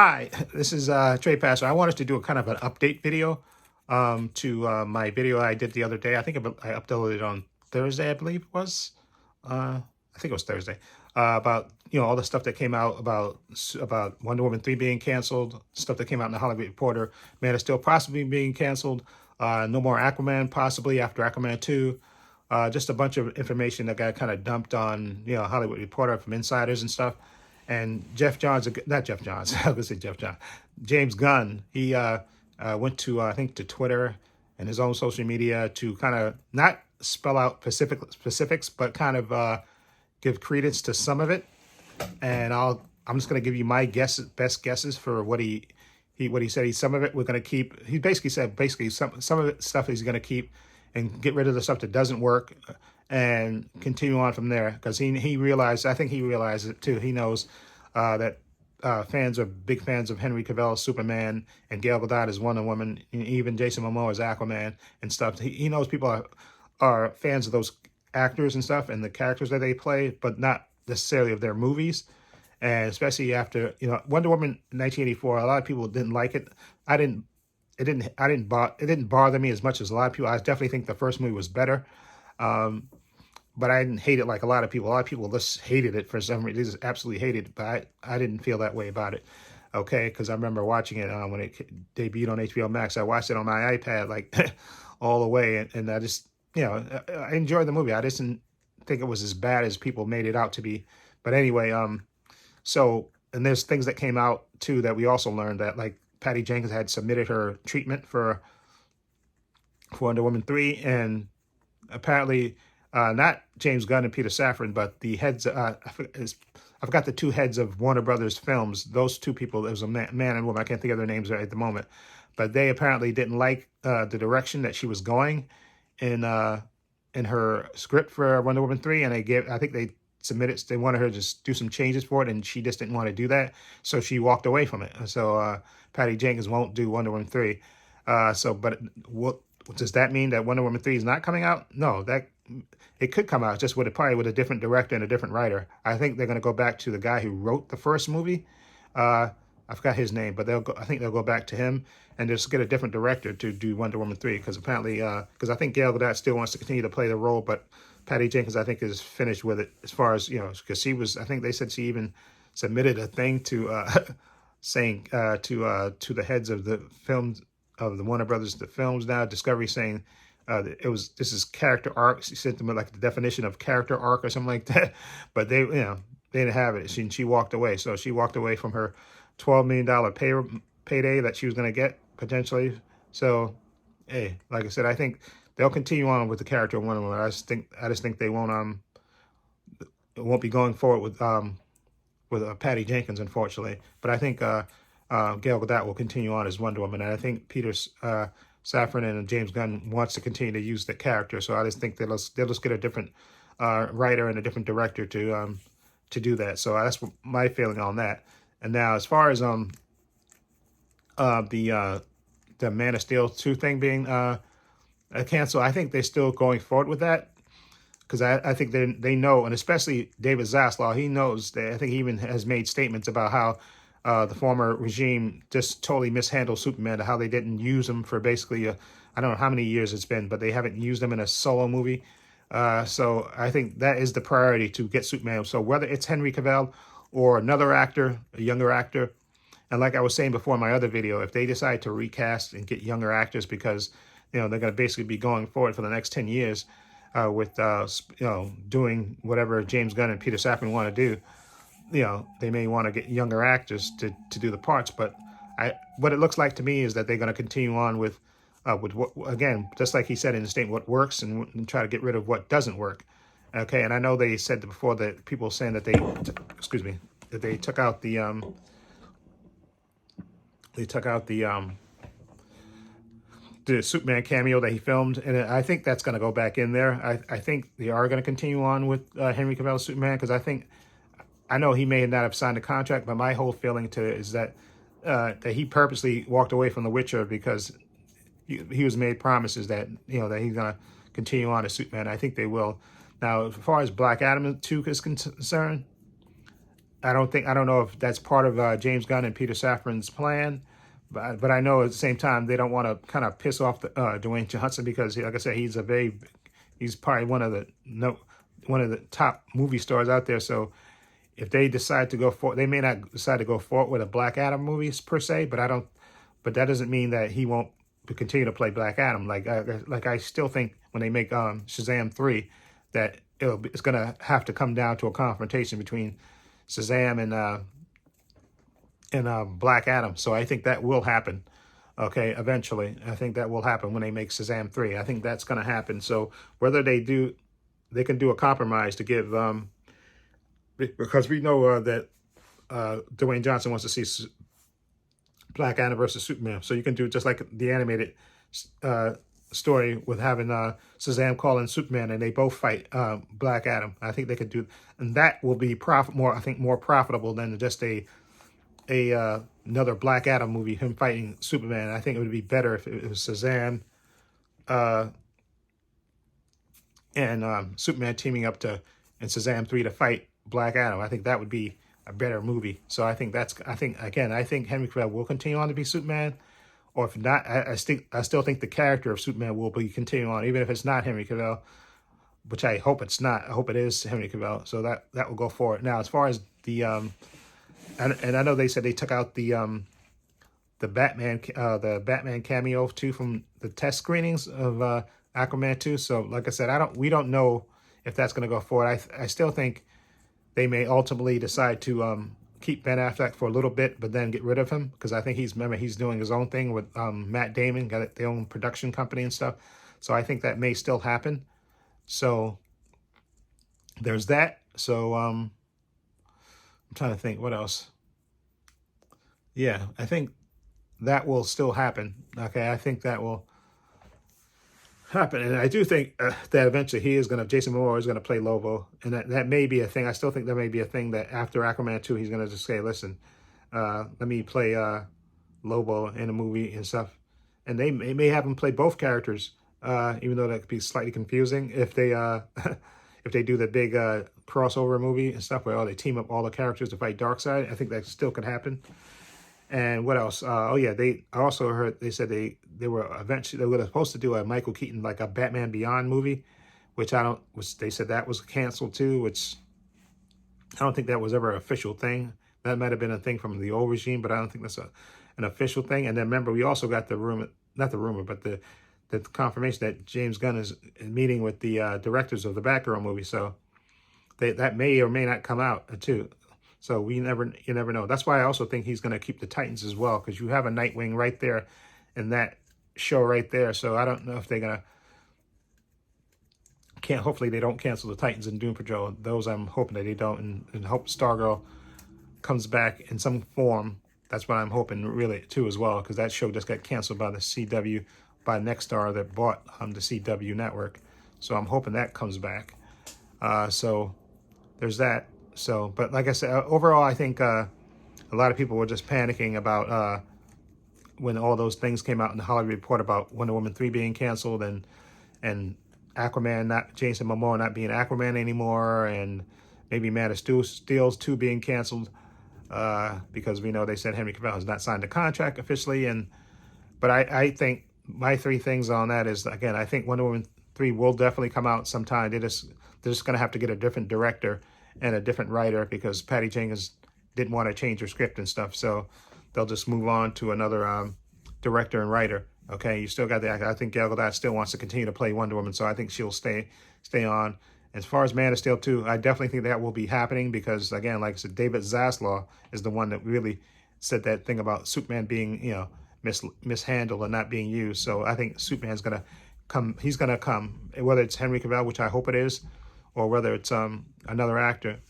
Hi, this is Trey Passer. I wanted to do a kind of an update video to my video I did the other day. I think I uploaded it on Thursday, I believe it was. I think it was Thursday. About all the stuff that came out about Wonder Woman 3 being canceled, stuff that came out in the Hollywood Reporter, Man of Steel possibly being canceled, no more Aquaman possibly after Aquaman 2. Just a bunch of information that got kind of dumped on Hollywood Reporter from insiders and stuff. And Jeff Johns, not Jeff Johns, I was gonna say Jeff Johns, James Gunn, he went to, I think, to Twitter and his own social media to kind of not spell out specifics, but kind of give credence to some of it. And I'm just gonna give you my best guesses for what he said. Some of it we're gonna keep. He basically said some of it stuff he's gonna keep and get rid of the stuff that doesn't work and continue on from there, because he realized, I think he realized it too. He knows that fans are big fans of Henry Cavill's Superman and Gal Gadot as Wonder Woman, and even Jason Momoa as Aquaman and stuff. He knows people are fans of those actors and stuff and the characters that they play, but not necessarily of their movies. And especially after Wonder Woman 1984, a lot of people didn't like it. It didn't bother me as much as a lot of people. I definitely think the first movie was better. But I didn't hate it like a lot of people. A lot of people just hated it for some reason. They just absolutely hated it. But I didn't feel that way about it. Okay, because I remember watching it when it debuted on HBO Max. I watched it on my iPad like all the way, and I just I enjoyed the movie. I just didn't think it was as bad as people made it out to be. But anyway, and there's things that came out too that we also learned, that like Patty Jenkins had submitted her treatment for Wonder Woman 3, and apparently not James Gunn and Peter Safran, but the heads, I forgot the two heads of Warner Brothers Films. Those two people, there was a man and woman, I can't think of their names right at the moment, but they apparently didn't like the direction that she was going in her script for Wonder Woman 3, and I think they wanted her to just do some changes for it, and she just didn't want to do that, so she walked away from it. So Patty Jenkins won't do Wonder Woman 3. But what does that mean, that Wonder Woman 3 is not coming out? No, that it could come out, just probably with a different director and a different writer. I think they're going to go back to the guy who wrote the first movie. I forgot his name, but I think they'll go back to him and just get a different director to do Wonder Woman 3, because apparently, because I think Gal Gadot still wants to continue to play the role, but Patty Jenkins, I think, is finished with it, as far as, because I think they said she even submitted a thing to saying to the heads of the films, of the Warner Brothers, the films now, Discovery, saying this is character arc. She sent them like the definition of character arc or something like that, but they didn't have it. She walked away. So she walked away from her $12 million payday that she was going to get potentially. So, hey, like I said, I think they'll continue on with the character of Wonder Woman. I just think they won't be going forward with Patty Jenkins, unfortunately. But I think Gal Gadot will continue on as Wonder Woman, and I think Peter Safran and James Gunn wants to continue to use the character. So I just think they'll just get a different writer and a different director to do that. So that's my feeling on that. And now, as far as the Man of Steel 2 thing being canceled, I think they're still going forward with that, because I think they know, and especially David Zaslav, he knows that. I think he even has made statements about how the former regime just totally mishandled Superman, how they didn't use him for basically, I don't know how many years it's been, but they haven't used him in a solo movie. So I think that is the priority, to get Superman. So whether it's Henry Cavill or another actor, a younger actor, and like I was saying before in my other video, if they decide to recast and get younger actors, because they're going to basically be going forward for the next 10 years with doing whatever James Gunn and Peter Safran want to do, they may want to get younger actors to do the parts. But what it looks like to me is that they're going to continue on with what, again, just like he said in the statement, what works, and try to get rid of what doesn't work. Okay, and I know they said before that people saying that they took out the Superman cameo that he filmed, and I think that's going to go back in there. I think they are going to continue on with Henry Cavill's Superman, because I know he may not have signed a contract, but my whole feeling to it is that he purposely walked away from The Witcher, because he was made promises that that he's going to continue on as Superman. I think they will. Now, as far as Black Adam 2 is concerned, I don't know if that's part of James Gunn and Peter Safran's plan, but I know at the same time they don't want to kind of piss off Dwayne Johnson because, like I said, he's probably one of the no one of the top movie stars out there. So if they decide to go for, they may not decide to go forward with a Black Adam movie per se, but I don't. But that doesn't mean that he won't continue to play Black Adam. Like I still think when they make Shazam 3, that it's gonna have to come down to a confrontation between Shazam and Black Adam. So I think that will happen. Okay, eventually, I think that will happen when they make Shazam 3. I think that's gonna happen. So whether they can do a compromise to give because we know that Dwayne Johnson wants to see Black Adam versus Superman. So you can do just like the animated story with having Shazam call in Superman, and they both fight Black Adam. I think they could do, and that will be more profitable than just a another Black Adam movie, him fighting Superman. I think it would be better if it was Shazam and Superman teaming up in Shazam 3 to fight Black Adam. I think that would be a better movie. So I think I think Henry Cavill will continue on to be Superman, or if not, I still think the character of Superman will be continuing on, even if it's not Henry Cavill, which I hope it's not. I hope it is Henry Cavill. So that will go forward. Now, as far as the and I know they said they took out the Batman cameo too from the test screenings of Aquaman 2. So like I said, we don't know if that's going to go forward. I still think they may ultimately decide to keep Ben Affleck for a little bit, but then get rid of him, because I think he's doing his own thing with Matt Damon, got their own production company and stuff. So I think that may still happen. So there's that. So I'm trying to think what else. Yeah, I think that will still happen. Okay, I think that will happen, and I do think that eventually Jason Momoa is gonna play Lobo, and that may be a thing. I still think that may be a thing that after Aquaman 2, he's gonna just say, "Listen, let me play Lobo in a movie and stuff," and they may have him play both characters, even though that could be slightly confusing if they if they do the big crossover movie and stuff where they team up all the characters to fight Darkseid. I think that still could happen. And what else? I also heard they said they were supposed to do a Michael Keaton, like a Batman Beyond movie, which they said that was canceled too, which I don't think that was ever an official thing. That might have been a thing from the old regime, but I don't think that's an official thing. And then remember, we also got but the confirmation that James Gunn is meeting with the directors of the Batgirl movie. So that may or may not come out too. So you never know. That's why I also think he's going to keep the Titans as well, because you have a Nightwing right there in that show right there. So I don't know if they're going to hopefully they don't cancel the Titans and Doom Patrol. Those I'm hoping that they don't, and hope Stargirl comes back in some form. That's what I'm hoping really too as well, because that show just got canceled by the CW, by Nexstar that bought the CW network. So I'm hoping that comes back. So there's that. So, but like I said, overall, I think a lot of people were just panicking about when all those things came out in the Hollywood Report about Wonder Woman 3 being canceled and Aquaman, Jason Momoa not being Aquaman anymore, and maybe Man of Steel 2 being canceled because we know they said Henry Cavill has not signed a contract officially. But I think my three things on that is, again, I think Wonder Woman 3 will definitely come out sometime. They're just going to have to get a different director and a different writer, because Patty Jenkins didn't want to change her script and stuff. So they'll just move on to another director and writer. Okay, you still got the. I think Gal Gadot still wants to continue to play Wonder Woman, so I think she'll stay on. As far as Man of Steel 2, I definitely think that will be happening, because, again, like I said, David Zaslav is the one that really said that thing about Superman being, mishandled and not being used. So I think Superman's gonna come. He's gonna come, whether it's Henry Cavill, which I hope it is, or whether it's another actor.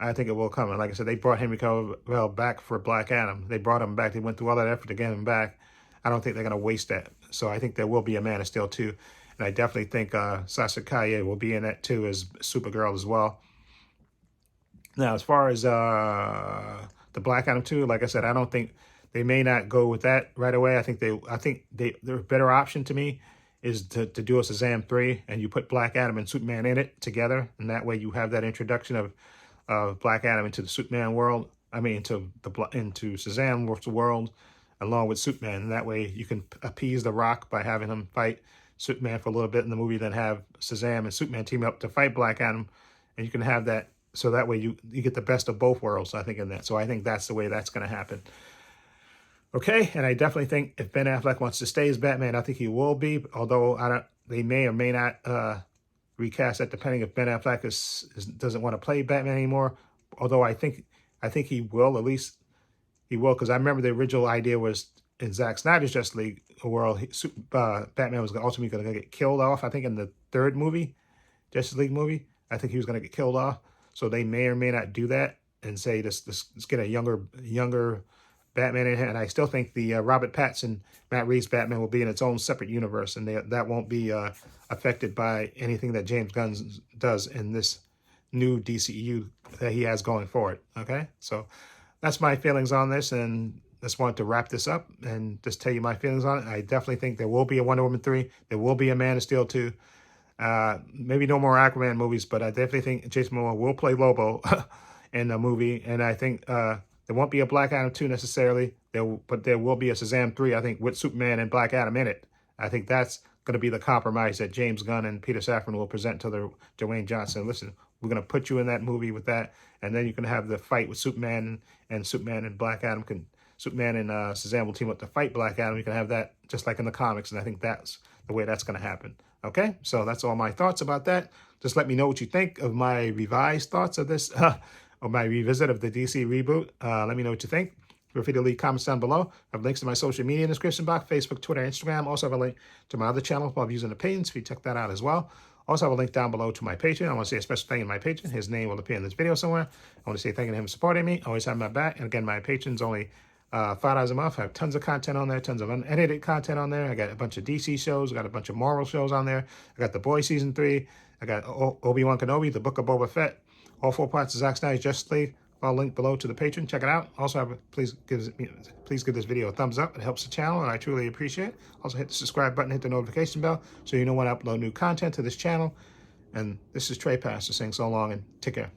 I think it will come. And like I said, they brought Henry Cavill back for Black Adam. They brought him back. They went through all that effort to get him back. I don't think they're going to waste that. So I think there will be a Man of Steel 2. And I definitely think Sasha Calle will be in that too, as Supergirl as well. Now, as far as the Black Adam 2, like I said, I don't think they may not go with that right away. I think their better option to me is to do a Shazam 3, and you put Black Adam and Superman in it together, and that way you have that introduction of Black Adam into the Superman world. I mean, into Shazam's world, along with Superman. And that way, you can appease The Rock by having him fight Superman for a little bit in the movie, then have Shazam and Superman team up to fight Black Adam, and you can have that. So that way, you get the best of both worlds, I think, in that. So I think that's the way that's going to happen. Okay, and I definitely think if Ben Affleck wants to stay as Batman, I think he will be. Although they may or may not recast that, depending if Ben Affleck doesn't want to play Batman anymore. Although I think he will, at least he will, because I remember the original idea was in Zack Snyder's Justice League world, Batman was ultimately going to get killed off. I think in the third movie, Justice League movie, I think he was going to get killed off. So they may or may not do that and say let's get a younger Batman in here. And I still think the Robert Pattinson, Matt Reeves Batman will be in its own separate universe, and that won't be affected by anything that James Gunn does in this new DCEU that he has going forward. Okay, so that's my feelings on this, and just wanted to wrap this up and just tell you my feelings on it. I definitely think there will be a Wonder Woman 3. There will be a Man of Steel 2. Maybe no more Aquaman movies, but I definitely think Jason Momoa will play Lobo in the movie, and I think there won't be a Black Adam 2 necessarily, but there will be a Shazam 3, I think, with Superman and Black Adam in it. I think that's going to be the compromise that James Gunn and Peter Safran will present to Dwayne Johnson. Listen, we're going to put you in that movie with that, and then you can have the fight with Superman and Black Adam. Superman and Shazam will team up to fight Black Adam. You can have that just like in the comics, and I think that's the way that's going to happen. Okay, so that's all my thoughts about that. Just let me know what you think of my revised thoughts of this, or my revisit of the DC reboot. Let me know what you think. Feel free to leave comments down below. I have links to my social media in the description box, Facebook, Twitter, Instagram. Also have a link to my other channel called Views and Opinions, if you check that out as well. Also have a link down below to my Patreon. I want to say a special thank you to my patron. His name will appear in this video somewhere. I want to say thank you to him for supporting me. Always have my back. And again, my patron's only $5 a month. I have tons of content on there, tons of unedited content on there. I got a bunch of DC shows. I got a bunch of Marvel shows on there. I got The Boys Season 3. I got Obi-Wan Kenobi, The Book of Boba Fett. All 4 parts of Zack Snyder's Justice League. I'll link below to the Patreon. Check it out. Also, please give this video a thumbs up. It helps the channel, and I truly appreciate it. Also, hit the subscribe button, hit the notification bell, so you know when I upload new content to this channel. And this is Trey Pastor saying so long, and take care.